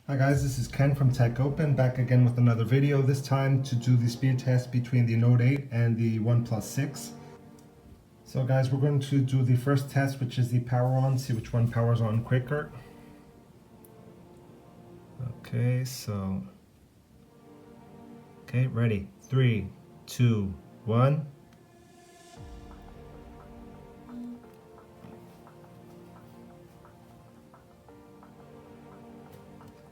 Hi guys, this is Ken from Tech Open, back again with another video, this time to do the speed test between the Note 8 and the OnePlus 6. So guys, we're going to do the first test, which is the power on, see which one powers on quicker. Okay, ready, 3, 2, 1.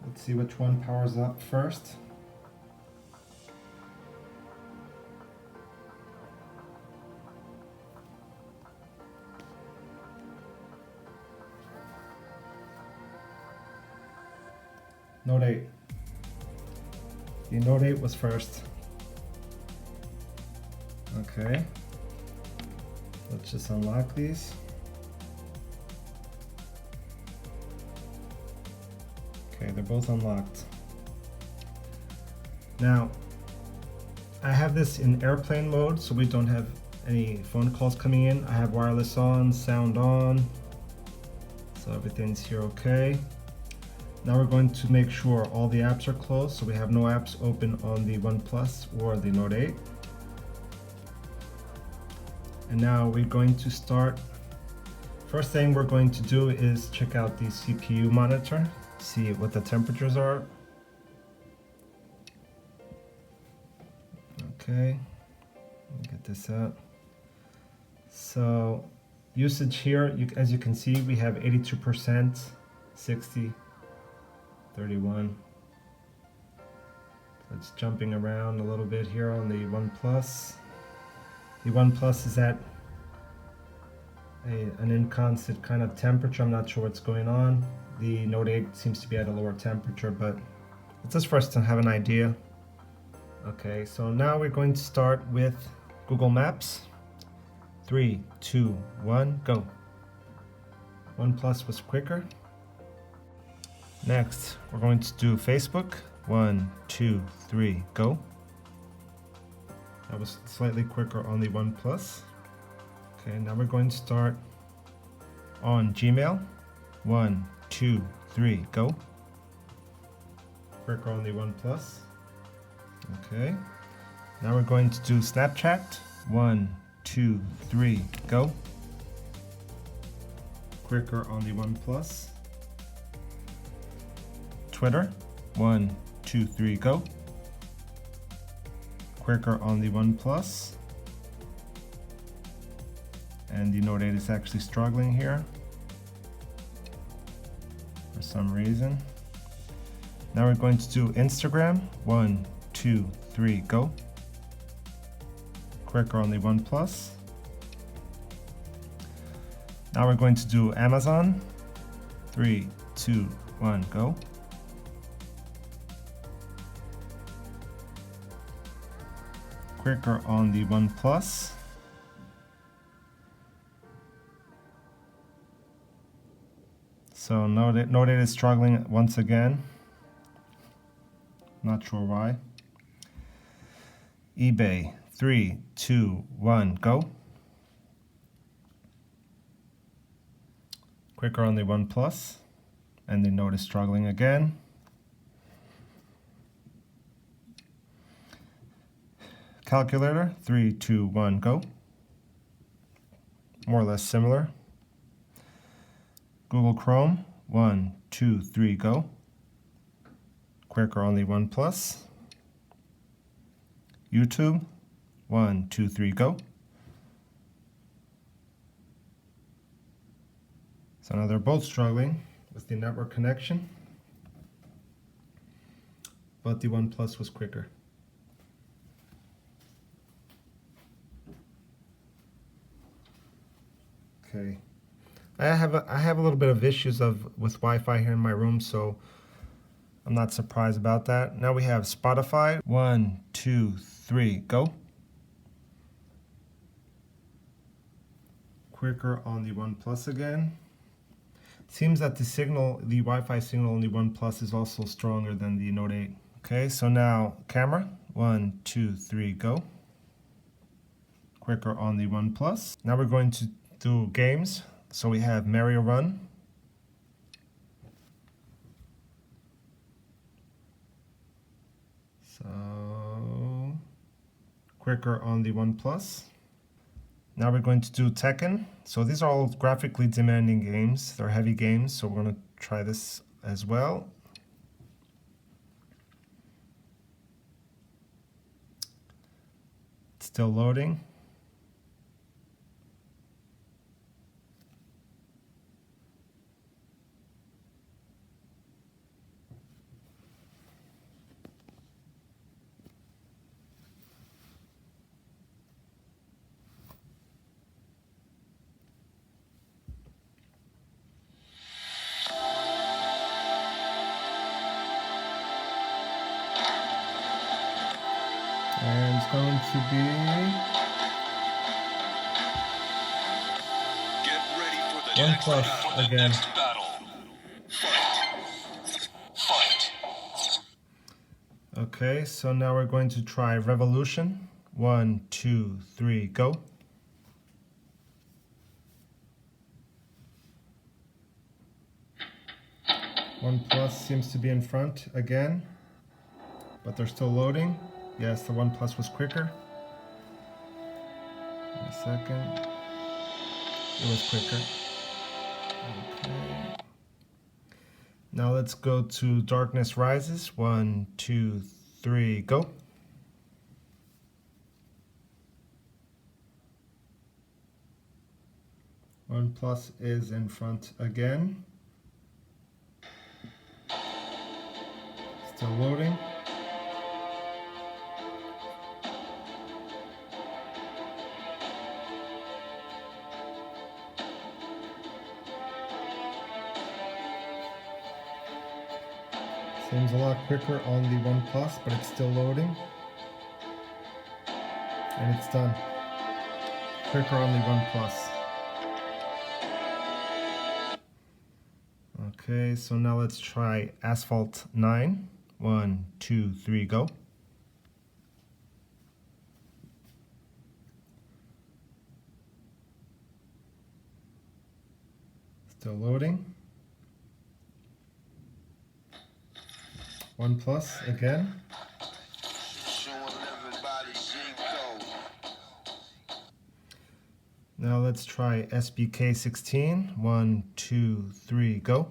Let's see which one powers up first. Note 8. The Note 8 was first. Okay. Let's just unlock these. Okay, they're both unlocked. Now, I have this in airplane mode, so we don't have any phone calls coming in. I have wireless on, sound on, so everything's here okay. Now we're going to make sure all the apps are closed, so we have no apps open on the OnePlus or the Note 8. And now we're going to start. First thing we're going to do is check out the CPU monitor, see what the temperatures are. Okay, let me get this out. So usage here, as you can see, we have 82%, 60, 31. So it's jumping around a little bit here on the OnePlus. The OnePlus is at an inconstant kind of temperature. I'm not sure what's going on. The Note 8 seems to be at a lower temperature, but it's just for us to have an idea. Okay, so now we're going to start with Google Maps. 3, 2, 1, go. OnePlus was quicker. Next, we're going to do Facebook. 1, 2, 3, go. That was slightly quicker on the OnePlus. Okay, now we're going to start on Gmail. 1, 2, 3, go. Quicker on the OnePlus. Okay, now we're going to do Snapchat. 1, 2, 3, go. Quicker on the OnePlus. Twitter. 1, 2, 3, go. Quicker on the OnePlus. And the Note 8 is actually struggling here for some reason. Now we're going to do Instagram. 1, 2, 3, go. Quicker on the OnePlus. Now we're going to do Amazon. 3, 2, 1, go. Quicker on the OnePlus. So Note 8 is struggling once again. Not sure why. eBay. 3, 2, 1, go. Quicker on the OnePlus. And the Note is struggling again. Calculator. 3, 2, 1, go. More or less similar. Google Chrome. 1, 2, 3, go. Quicker on the OnePlus. YouTube. 1, 2, 3, go. So now they're both struggling with the network connection, but the OnePlus was quicker. Okay, I have a little bit of issues with Wi-Fi here in my room, so I'm not surprised about that. Now we have Spotify. 1, 2, 3, go. Quicker on the OnePlus again. Seems that the Wi-Fi signal on the OnePlus is also stronger than the Note 8. Okay, so now camera. 1, 2, 3, go. Quicker on the OnePlus. Now we're going to do games. So we have Mario Run. So quicker on the OnePlus. Now we're going to do Tekken. So these are all graphically demanding games. They're heavy games, so we're going to try this as well. It's still loading. And it's going to be Get ready for the OnePlus again. next battle. Fight. Okay, so now we're going to try Revolution. 1, 2, 3, go. OnePlus seems to be in front again, but they're still loading. Yes, the OnePlus was quicker. Wait a second. It was quicker. Okay. Now let's go to Darkness Rises. 1, 2, 3, go. OnePlus is in front again. Still loading. Seems a lot quicker on the OnePlus, but it's still loading. And it's done. Quicker on the OnePlus. Okay, so now let's try Asphalt 9. 1, 2, 3, go. Still loading. OnePlus again. Now let's try SBK 16. 1, 2, 3, go.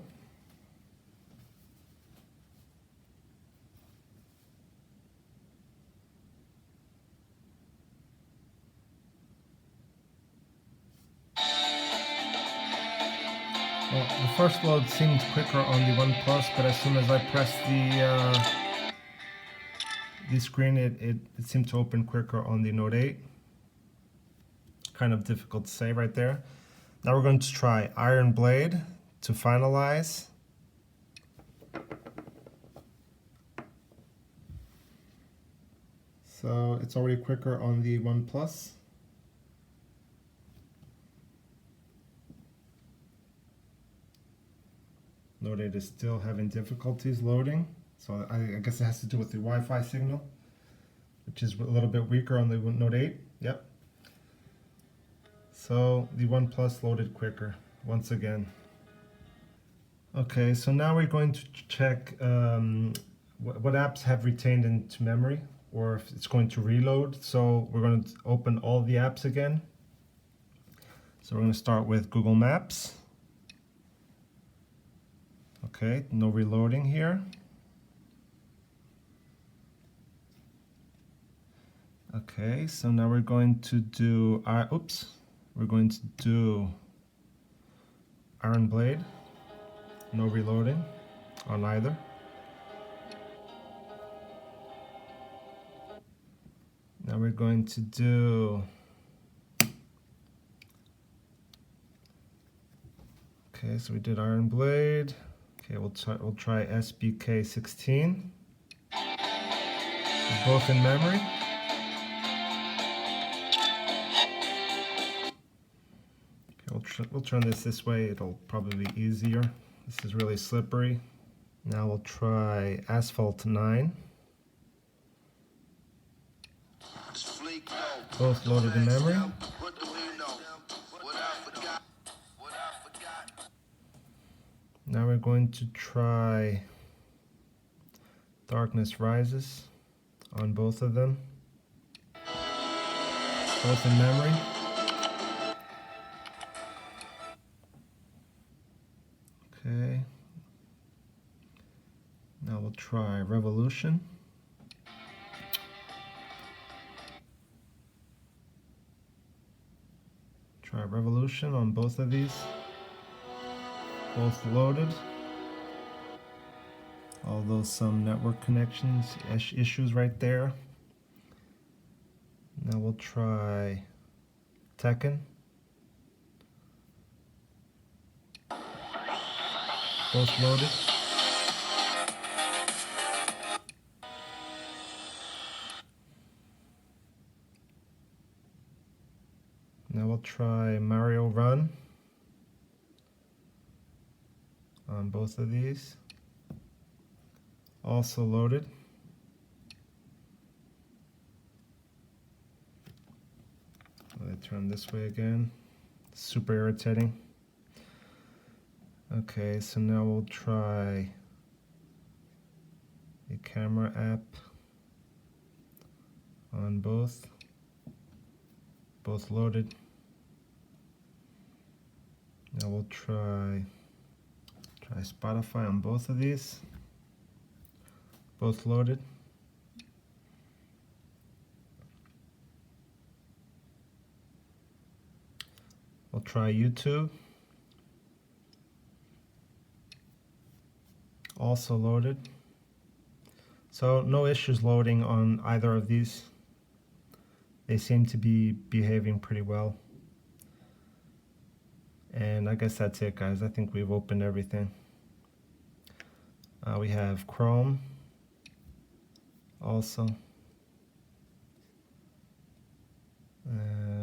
Well, the first load seemed quicker on the OnePlus, but as soon as I pressed the screen, it seemed to open quicker on the Note 8. Kind of difficult to say right there. Now we're going to try Iron Blade to finalize. So it's already quicker on the OnePlus. Note 8 is still having difficulties loading, so I guess it has to do with the Wi-Fi signal, which is a little bit weaker on the Note 8. Yep. So the OnePlus loaded quicker once again. Okay, so now we're going to check what apps have retained into memory, or if it's going to reload. So we're going to open all the apps again. So we're going to start with Google Maps. Okay, no reloading here. Okay, so now we're going to do we're going to do Iron Blade. No reloading on either. Now we're going to do okay, so we did Iron Blade. Okay, we'll try SBK 16. They're both in memory. Okay, we'll turn this way. It'll probably be easier. This is really slippery. Now we'll try Asphalt 9. Both loaded in memory. Now we're going to try Darkness Rises on both of them, both in memory. Okay. Now we'll try Revolution. Try Revolution on both of these. Both loaded. Although some network connections issues right there. Now we'll try Tekken. Both loaded. Now we'll try Mario Run on both of these. Also loaded. Let me turn this way again. Super irritating. Okay, so now we'll try a camera app on both. Both loaded. Now we'll try Spotify on both of these. Both loaded. We'll try YouTube. Also loaded. So no issues loading on either of these. They seem to be behaving pretty well. And I guess that's it, guys. I think we've opened everything. We have Chrome also.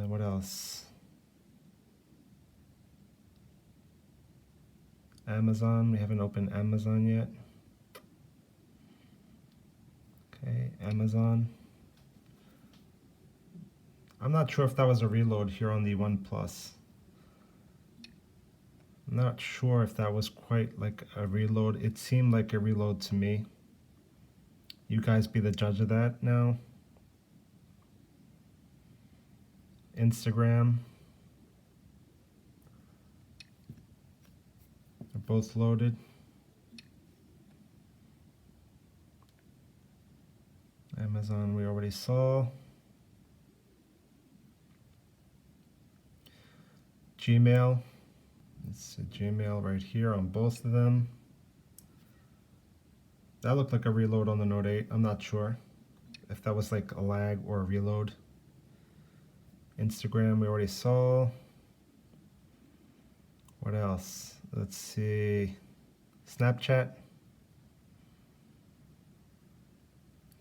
What else? Amazon. We haven't opened Amazon yet. Okay, Amazon. I'm not sure if that was a reload here on the OnePlus. I'm not sure if that was quite like a reload. It seemed like a reload to me. You guys be the judge of that now. Instagram. They're both loaded. Amazon we already saw. Gmail. It's a Gmail right here on both of them. That looked like a reload on the Note 8. I'm not sure if that was like a lag or a reload. Instagram we already saw. What else? Let's see. Snapchat.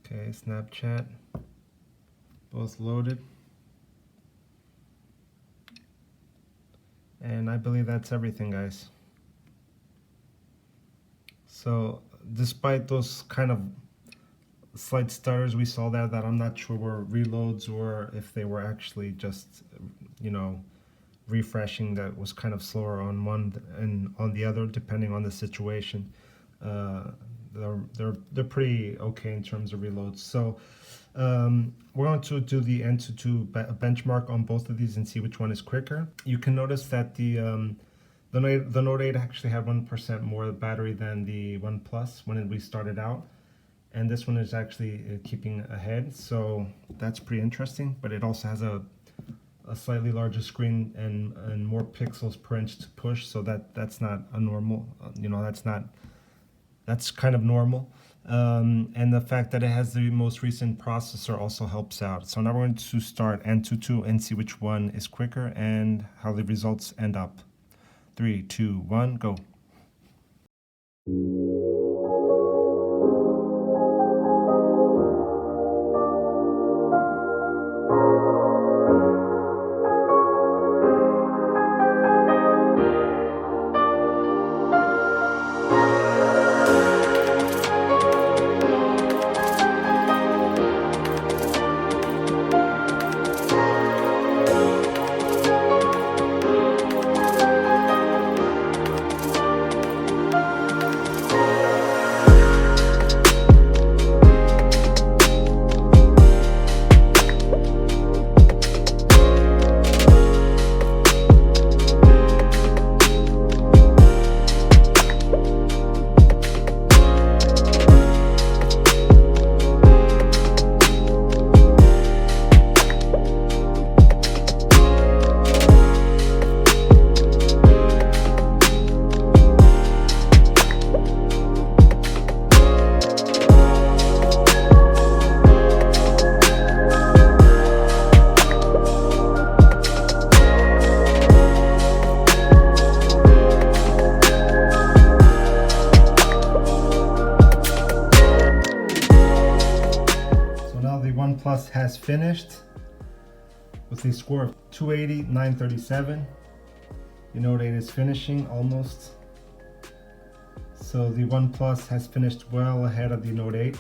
Okay, Snapchat. Both loaded. And I believe that's everything, guys. So despite those kind of slight stutters we saw there that I'm not sure were reloads or if they were actually just, you know, refreshing that was kind of slower on one and on the other depending on the situation. They're pretty okay in terms of reloads. So we're going to do the Antutu benchmark on both of these and see which one is quicker. You can notice that the Note 8 actually had 1% more battery than the OnePlus when we started out, and this one is actually keeping ahead, so that's pretty interesting. But it also has a slightly larger screen and more pixels per inch to push, so that's not a normal, you know, that's kind of normal. And the fact that it has the most recent processor also helps out. So now we're going to start Antutu and see which one is quicker and how the results end up. 3, 2, 1, go. OnePlus has finished with a score of 280, 937. The Note 8 is finishing almost. So the OnePlus has finished well ahead of the Note 8.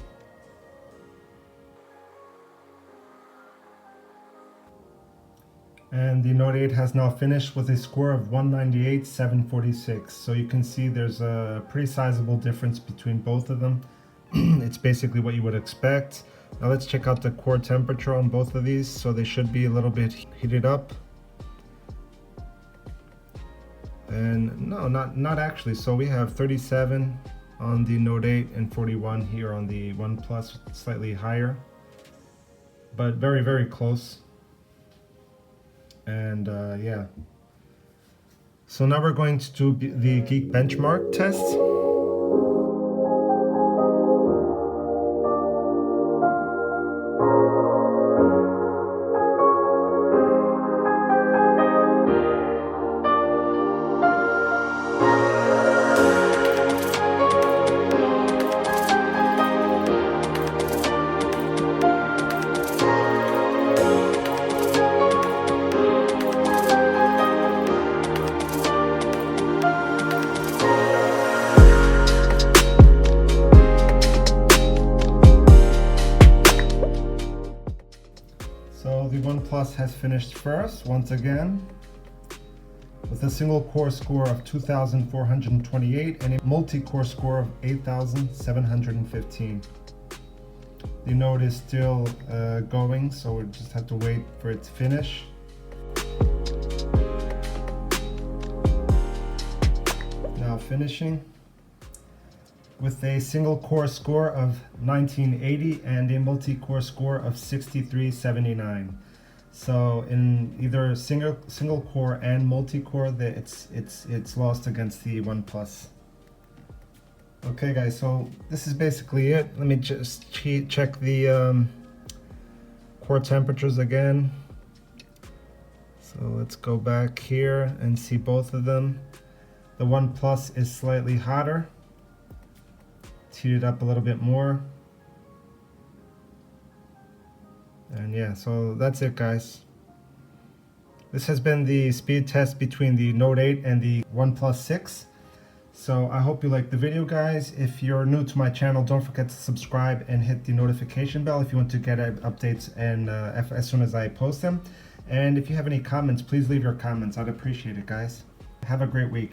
And the Note 8 has now finished with a score of 198, 746. So you can see there's a pretty sizable difference between both of them. It's basically what you would expect. Now let's check out the core temperature on both of these. So they should be a little bit heated up. And no, not actually. So we have 37 on the Note 8 and 41 here on the OnePlus, slightly higher, but very, very close. And yeah. So now we're going to do the Geek benchmark test. So the OnePlus has finished first once again with a single core score of 2,428 and a multi-core score of 8,715. The Note is still going, so we just have to wait for it to finish. Now finishing with a single core score of 1980 and a multi-core score of 6379. So in either single core and multi-core, it's lost against the OnePlus. Okay guys, so this is basically it. Let me just check the core temperatures again. So let's go back here and see both of them. The OnePlus is slightly hotter. Heat it up a little bit more. And yeah, so that's it guys. This has been the speed test between the Note 8 and the OnePlus 6. So I hope you liked the video guys. If you're new to my channel, don't forget to subscribe and hit the notification bell if you want to get updates and as soon as I post them. And if you have any comments, please leave your comments. I'd appreciate it guys. Have a great week.